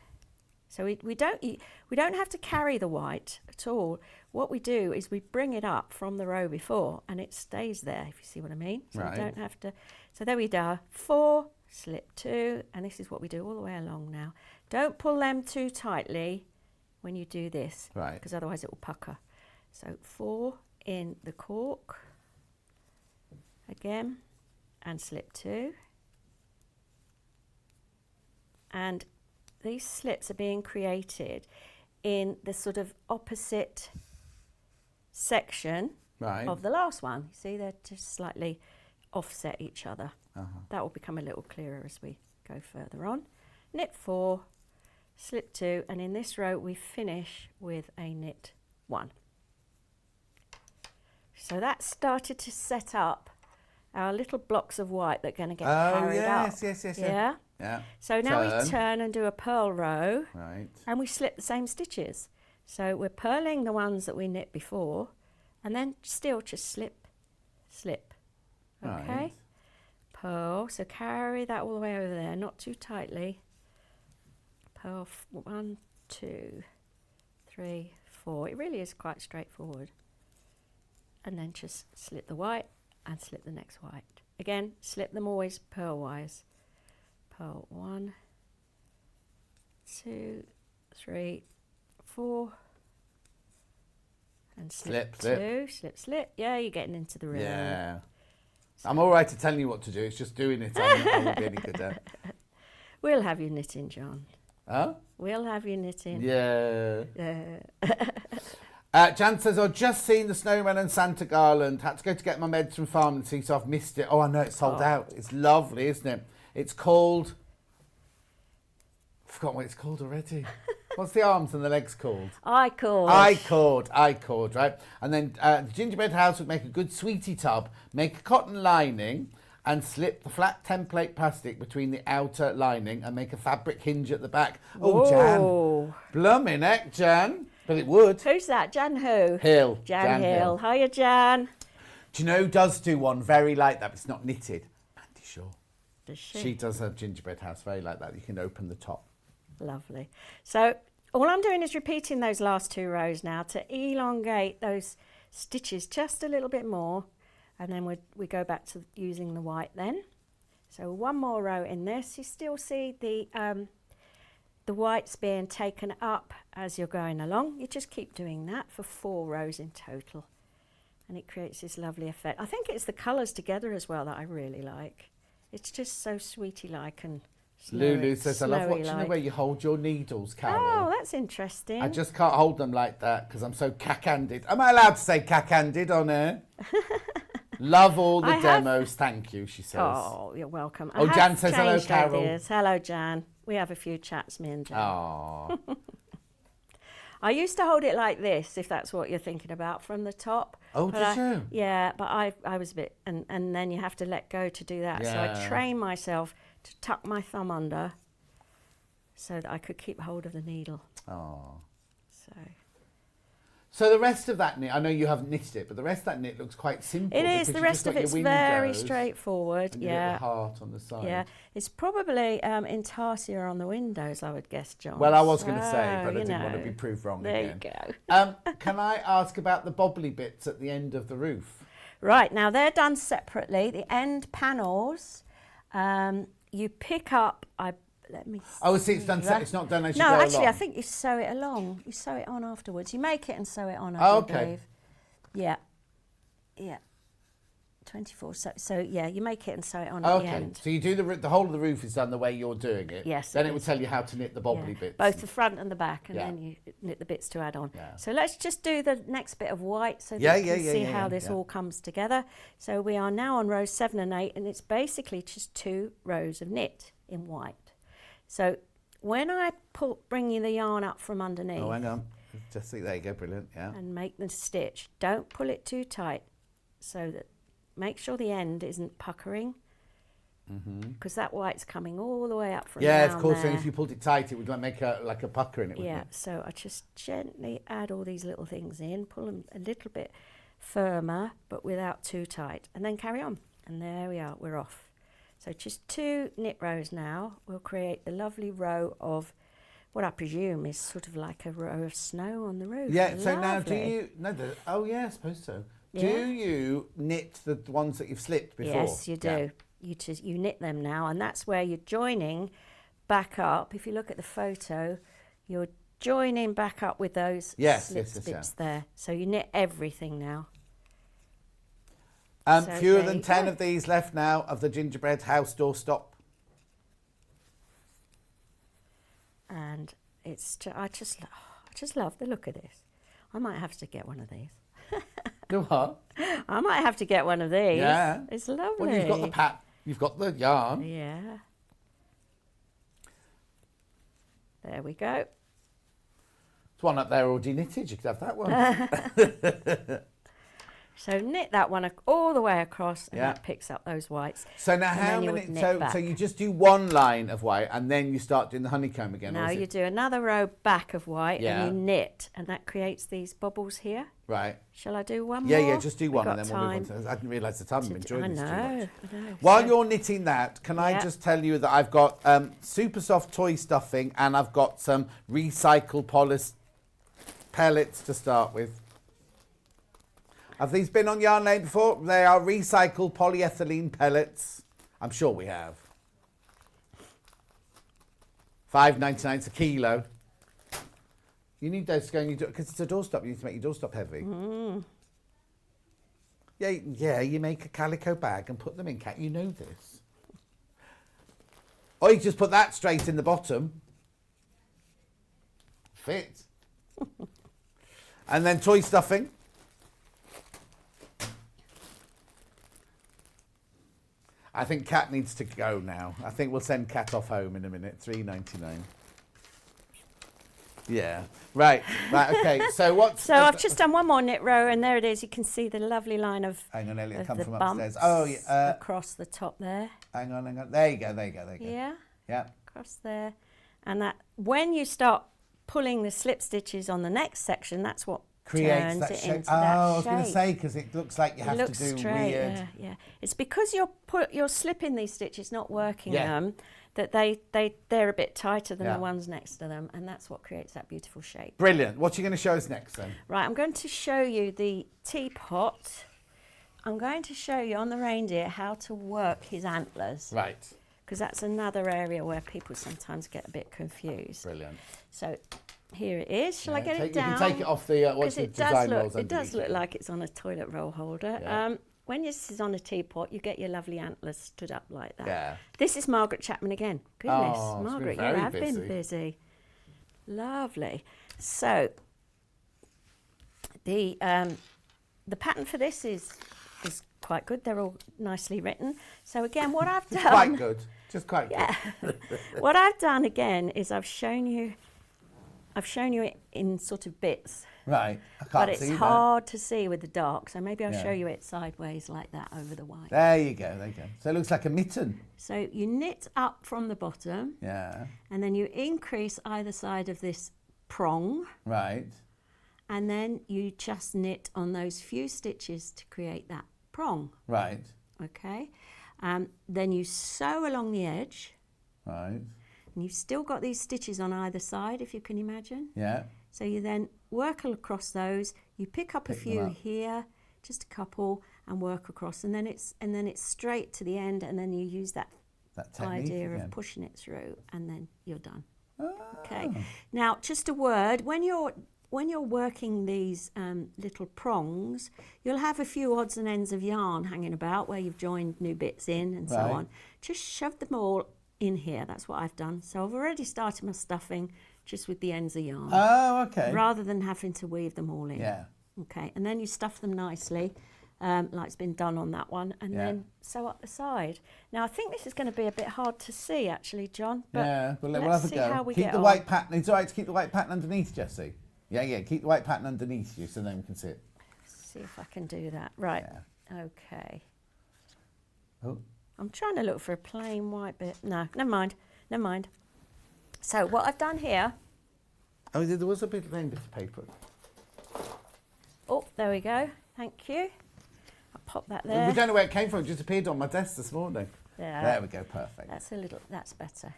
So we don't have to carry the white at all. What we do is we bring it up from the row before, and it stays there, if you see what I mean. So we don't have to. So there we go. 4, slip 2, and this is what we do all the way along now. Don't pull them too tightly when you do this, because otherwise it will pucker. So 4 in the cork again, and slip 2, and these slips are being created in the sort of opposite section of the last one. You see, they're just slightly offset each other. That will become a little clearer as we go further on. Knit 4, slip 2, and in this row we finish with a knit 1. So that started to set up our little blocks of white that are going to get carried up. Yeah. So now we turn and do a purl row, and we slip the same stitches. So we're purling the ones that we knit before, and then still just slip, slip. Okay. Purl. So carry that all the way over there, not too tightly. Purl 1, 2, 3, 4. It really is quite straightforward. And then just slip the white and slip the next white. Again, slip them always purlwise. Purl 1, 2, 3, 4, and slip 2, slip, slip. Yeah, you're getting into the rhythm. Yeah. So I'm all right at telling you what to do. It's just doing it. I won't be any good at. We'll have you knitting, John. Huh? We'll have you knitting. Yeah. Jan says, I've just seen the snowman and Santa Garland. Had to go to get my meds from pharmacy, so I've missed it. Oh, I know, it's sold out. It's lovely, isn't it? It's called... I've forgotten what it's called already. What's the arms and the legs called? I-cord, right? And then the gingerbread house would make a good sweetie tub, make a cotton lining and slip the flat template plastic between the outer lining and make a fabric hinge at the back. Oh, Jan. Blooming heck, Jan. But it would. Who's that? Jan who? Hill. Jan Hill. Hiya, Jan. Do you know who does do one very like that, but it's not knitted? Mandy Shaw. Does she? She does a gingerbread house very like that. You can open the top. Lovely. So all I'm doing is repeating those last 2 rows now to elongate those stitches just a little bit more, and then we go back to using the white then. So 1 more row in this. You still see the whites being taken up as you're going along. You just keep doing that for 4 rows in total, and it creates this lovely effect. I think it's the colours together as well that I really like. It's just so sweetie-like and Lulu says, I love watching the way you hold your needles, Carol. Oh, that's interesting. I just can't hold them like that because I'm so cack-handed. Am I allowed to say cack-handed on air? Love all the demos. Thank you, she says. Oh, you're welcome. Oh, Jan says hello, Carol. Ideas. Hello, Jan. We have a few chats, me and Jan. Oh. I used to hold it like this, if that's what you're thinking about, from the top. Oh, But did you? Yeah, but I was a bit, and then you have to let go to do that. So I Yeah. trained myself to tuck my thumb under so that I could keep hold of the needle. Oh. So So the rest of that knit, I know you haven't knitted it, but the rest of that knit looks quite simple. it is. because The you've rest just got of your it's very windows straightforward. and your Yeah. little heart on the side. Yeah, it's probably intarsia on the windows, I would guess, John. Well, I was going to say, So, but I you didn't want to know, be proved wrong there again. you go. Can I ask about the bobbly bits at the end of the roof? Right, now they're done separately. The end panels, you pick up, let me see. Oh, see, it's done. that. It's not done as you No, go actually, along. I think you sew it along. You sew it on afterwards. You make it and sew it on, I Oh, do okay. believe. Yeah, yeah. 24. So yeah, you make it and sew it on at the Okay, end. so you do the whole of the roof is done the way you're doing it. Yes, Then it it will is. tell you how to knit the bobbly Yeah, bits. both the front and the back, and Yeah. then you knit the bits to add on. Yeah. So let's just do the next bit of white so that Yeah, you yeah, can yeah, see yeah, how yeah, this yeah. all comes together. So we are now on rows 7 and 8, and it's basically just 2 rows of knit in white. So when I bring you the yarn up from underneath Oh, hang on. Just see, there you go, brilliant. Yeah. and make the stitch, don't pull it too tight, so that make sure the end isn't puckering, because that white's coming all the way up from Yeah, down of course. there. And if you pulled it tight, it would make like a pucker in it. Yeah, Wouldn't it? so I just gently add all these little things in, pull them a little bit firmer, but without too tight, and then carry on. And there we are, we're off. So just 2 knit rows now will create the lovely row of what I presume is sort of like a row of snow on the roof. Yeah. So now, do Lovely. you? No. Oh, yeah. I suppose so. Yeah. Do you knit the ones that you've slipped before? Yes, you do. Yeah. You knit them now, and that's where you're joining back up. If you look at the photo, you're joining back up with those Yes, slipped yes, bits there. So you knit everything now. So Fewer there than you 10 go. of these left now of the gingerbread house door stop. And it's I just love the look of this. I might have to get one of these. Do what? I might have to get one of these. Yeah. It's lovely. Well, you've got the you've got the yarn. Yeah. There we go. There's one up there already knitted. You could have that one. So knit that one all the way across, and Yeah. that picks up those whites. So now, And how then you many? would knit So back. you just do one line of white, and then you start doing the honeycomb again. Now or is you it, do another row back of white, Yeah. and you knit, and that creates these bubbles here. right? Shall I do one Yeah, more? yeah. Just do We've one, got and then we'll move time on. I didn't realise the time. I'm to enjoying I this too much. know. While So- you're knitting that, can I Yeah. just tell you that I've got super soft toy stuffing, and I've got some recycled polyester pellets to start with. Have these been on Yarn Lane before? They are recycled polyethylene pellets. I'm sure we have. $5.99 a kilo. You need those to go in your door, because it's a doorstop. You need to make your doorstop heavy. Yeah, you make a calico bag and put them in, Kat. You know this. Or you just put that straight in the bottom. Fit. And then toy stuffing. I think Kat needs to go now. I think we'll send Kat off home in a minute. $3.99. Yeah. Right. Okay. So what's... So I've just done one more knit row, and there it is. You can see the lovely line of, Hang on, Elliot, come the from bumps upstairs. Oh, yeah. across the top there. Hang on. There you go. Yeah, Yeah. across there. And that when you start pulling the slip stitches on the next section, that's what Creates turns that it shape. into Oh, that I was going to shape. say, because it looks like you It have looks to do straight, weird... yeah. It's because you're slipping these stitches, not working Yeah. them, that they're a bit tighter than Yeah. the ones next to them, and that's what creates that beautiful shape. Brilliant. What are you going to show us next then? Right, I'm going to show you the teapot. I'm going to show you on the reindeer how to work his antlers, Right. because that's another area where people sometimes get a bit confused. Brilliant. So here it is. Shall I Yeah, get it down? You can take it off the what's Because the it design does rolls look, it does underneath look it. like it's on a toilet roll holder. Yeah. When this is on a teapot, you get your lovely antlers stood up like that. Yeah. This is Margaret Chapman again. Goodness, Oh, it's been Margaret, you very have busy. been busy. Lovely. So the pattern for this is quite good. They're all nicely written. So again, what I've done, Quite good. Just quite good. yeah, what I've done again is I've shown you I've shown you it in sort of bits, Right. I can't but it's see that. hard to see with the dark. So maybe I'll Yeah. show you it sideways like that over the white. There you go. There you go. So it looks like a mitten. So you knit up from the bottom, Yeah. and then you increase either side of this prong, Right. and then you just knit on those few stitches to create that prong. Right. Okay. Then you sew along the edge, Right. and you've still got these stitches on either side, if you can imagine. Yeah. So you then work across those. You pick up a Pick them few up. here, just a couple, and work across, and then it's straight to the end, and then you use that That technique idea again. of pushing it through, and then you're done. Ah. Okay. Now, just a word: when you're working these little prongs, you'll have a few odds and ends of yarn hanging about where you've joined new bits in and so Right. on. Just shove them all in here. That's what I've done. So I've already started my stuffing just with the ends of yarn, Oh, okay. rather than having to weave them all in. Yeah. Okay, and then you stuff them nicely, like it's been done on that one, and Yeah. then sew up the side. Now I think this is going to be a bit hard to see, actually, John. But Yeah. Well, we'll let's have a see go. how we Keep get the on. white pattern. It's all right to keep the white pattern underneath, Jessie. Yeah, yeah. Keep the white pattern underneath you so then we can see it. See if I can do that. Right. Yeah. Okay. Oh. I'm trying to look for a plain white bit. No, never mind. Never mind. So what I've done here. Oh, there was a bit of paper. Oh, there we go. Thank you. I'll pop that We there. don't know where it came from. It just appeared on my desk this morning. There. There we go. Perfect. That's better.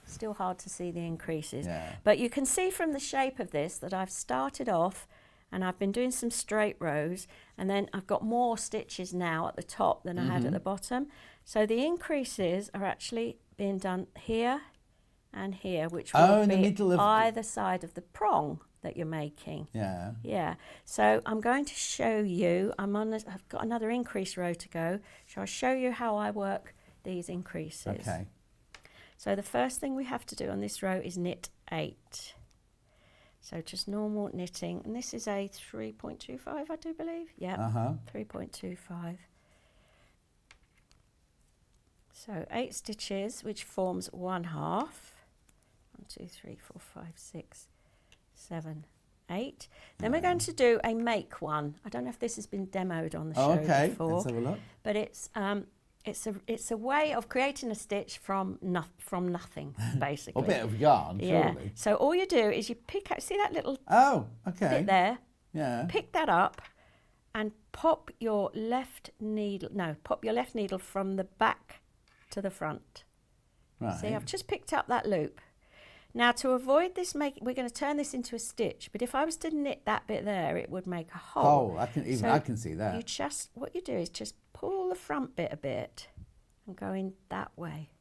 Still hard to see the increases. Yeah. But you can see from the shape of this that I've started off and I've been doing some straight rows, and then I've got more stitches now at the top than I had at the bottom. So the increases are actually being done here and here, which will Oh, in the be middle of the- either side of the prong that you're making. Yeah. Yeah, so I'm going to show you, I've got another increase row to go, so I'll show you how I work these increases. Okay. So the first thing we have to do on this row is knit 8. So just normal knitting, and this is a 3.25, I do believe. Yeah, 3.25. So 8 stitches, which forms 1/2. 1, 2, 3, 4, 5, 6, 7, 8. Then we're going to do a make one. I don't know if this has been demoed on the show Okay. before, Let's have a look. but it's a way of creating a stitch from nothing, basically. A bit of yarn, Yeah. surely. So all you do is you pick out, see that little Oh, okay. bit there? Yeah. Pick that up and pop your left needle from the back to the front. Right. See, I've just picked up that loop. Now to avoid this we're going to turn this into a stitch, but if I was to knit that bit there, it would make a hole. Oh, I can see that. What you do is just pull the front bit a bit and go in that way.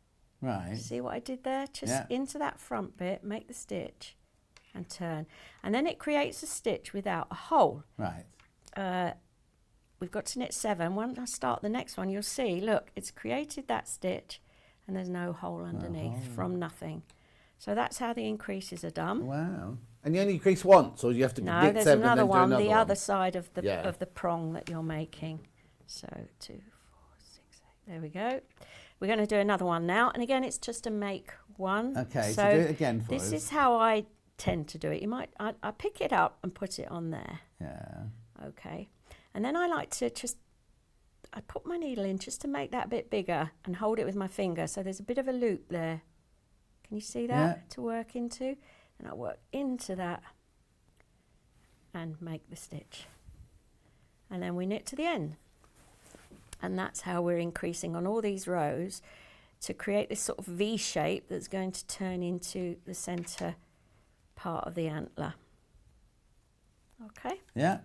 Right. See what I did there? Just Yeah. into that front bit, make the stitch and turn. And then it creates a stitch without a hole. Right. We've got to knit 7. When I start the next one, you'll see, look, it's created that stitch and there's no hole underneath from nothing. So that's how the increases are done. Wow. And you only increase once, or you have to No, knit there's 7 another and then one, do the another other one? side of the Yeah. prong that you're making. So 2, 4, 6, 8. There we go. We're going to do another one now, and again, it's just a make one. Okay, so do it again for this us. is how I tend to do it. I pick it up and put it on there. Yeah. Okay, and then I like to I put my needle in just to make that bit bigger and hold it with my finger. So there's a bit of a loop there. Can you see that Yeah. to work into? And I work into that and make the stitch. And then we knit to the end. And that's how we're increasing on all these rows to create this sort of V shape that's going to turn into the centre part of the antler. Okay. Yeah.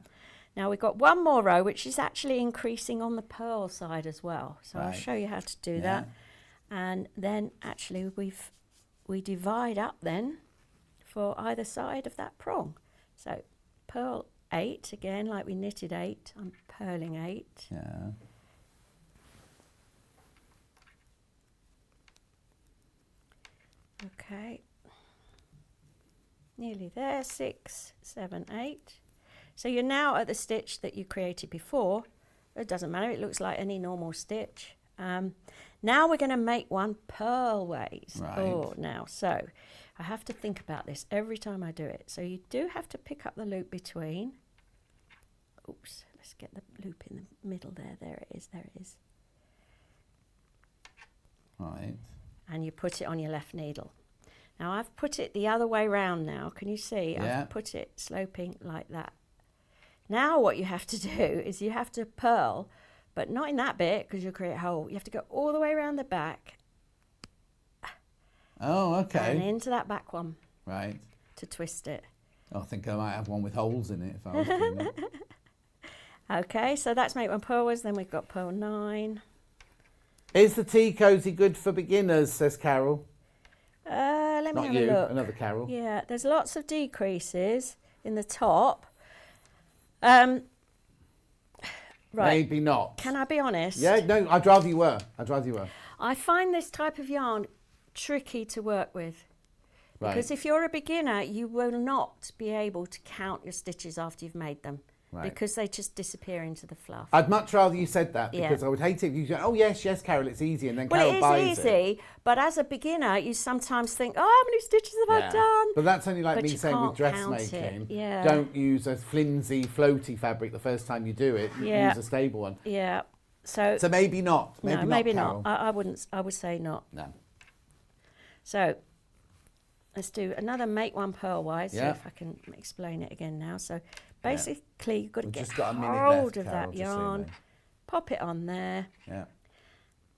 Now we've got one more row which is actually increasing on the purl side as well. So I'll Right. show you how to do Yeah. that. And then actually we divide up then for either side of that prong. So purl 8 again, like we knitted 8. I'm purling 8. Yeah. Okay. Nearly there. 6, 7, 8. So you're now at the stitch that you created before. It doesn't matter, it looks like any normal stitch. Now we're going to make one purl ways. Right. Oh, now, so I have to think about this every time I do it. So you do have to pick up the loop between. Oops, let's get the loop in the middle there. There it is, there it is. Right. And you put it on your left needle. Now I've put it the other way round now. Can you see? Yeah. I've put it sloping like that. Now what you have to do is you have to purl, but not in that bit because you'll create a hole. You have to go all the way around the back. Oh, okay. And into that back one. Right. To twist it. I think I might have one with holes in it if I was doing that. Okay, so that's make one pearl was. Then we've got pearl 9. Is the tea cosy good for beginners, says Carol? Let me Not have you, a look. another Carol. Yeah, there's lots of decreases in the top. Right. Maybe not. Can I be honest? Yeah, no, I'd rather you were. I'd rather you were. I find this type of yarn tricky to work with. Right. Because if you're a beginner, you will not be able to count your stitches after you've made them. Right. Because they just disappear into the fluff. I'd much rather you said that Yeah. because I would hate it if you go, oh, yes, Carol, it's easy. And then Well, Carol buys it is easy, but as a beginner, you sometimes think, oh, how many stitches have I done? But that's only like But me you saying with can't count dressmaking. it. Yeah. Don't use a flimsy, floaty fabric the first time you do it. Yeah. Use a stable one. Yeah. So maybe not. Maybe no, not, maybe Carol. not. I wouldn't. I would say not. No. So let's do another make one purlwise. Yeah. See if I can explain it again now. So basically, you've got to We've get just got a minute hold left, of Carol, that just so you yarn, know. pop it on there, Yeah.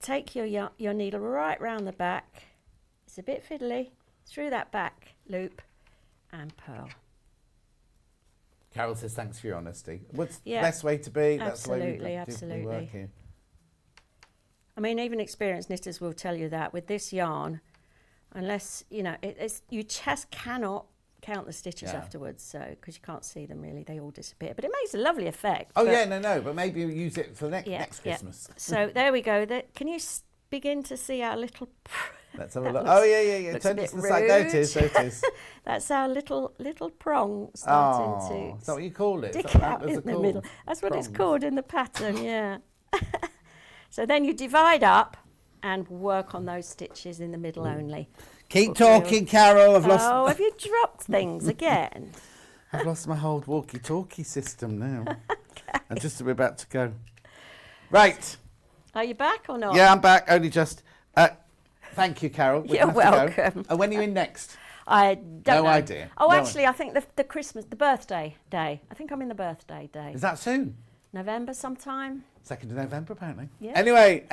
take your needle right round the back. It's a bit fiddly through that back loop, and purl. Carol says, thanks for your honesty. What's Yeah. the best way to be? That's the way Absolutely, we absolutely. work here. I mean, even experienced knitters will tell you that with this yarn, unless, you know, you just cannot count the stitches Yeah. afterwards, so because you can't see them really, they all disappear. But it makes a lovely effect. Oh, but- yeah, no, but maybe we'll use it for next Christmas. So there we go. Can you begin to see our little... Let's have a That look. looks- Oh, yeah. looks a Turn it bit to the side. There it is, rude. there it is. That's our little prong starting Oh, to is that what you call it? Is stick that what out antlers in are the called? middle. That's what it's Prongs? called in the pattern, yeah. So then you divide up and work on those stitches in the middle only. Keep talking, Carol. I've lost. Oh, have you dropped things again? I've lost my whole walkie-talkie system now. I'm just about to go. Right. Are you back or not? Yeah, I'm back. Only just. Thank you, Carol. We're You're gonna have to go. welcome. And when are you in next? I don't No know. idea. Oh, No actually, I think the birthday day. I think I'm in the birthday day. Is that soon? November sometime. 2nd of November, apparently. Yeah. Anyway,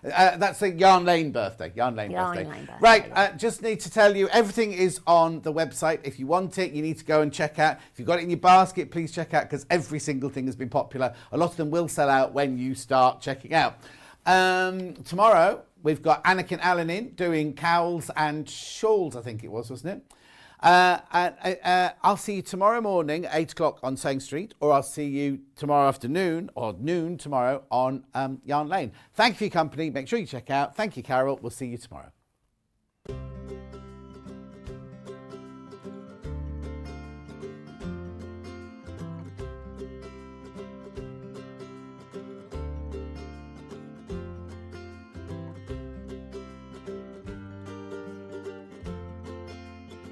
that's the Yarn Lane birthday. Yarn Lane birthday. Right, just need to tell you, everything is on the website. If you want it, you need to go and check out. If you've got it in your basket, please check out, because every single thing has been popular. A lot of them will sell out when you start checking out. Tomorrow, we've got Anakin Allen in doing cowls and shawls, I think it was, wasn't it? I'll see you tomorrow morning, 8 o'clock on Sewing Street, or I'll see you tomorrow afternoon, or noon tomorrow on Yarn Lane. Thank you for your company. Make sure you check out. Thank you, Carol. We'll see you tomorrow.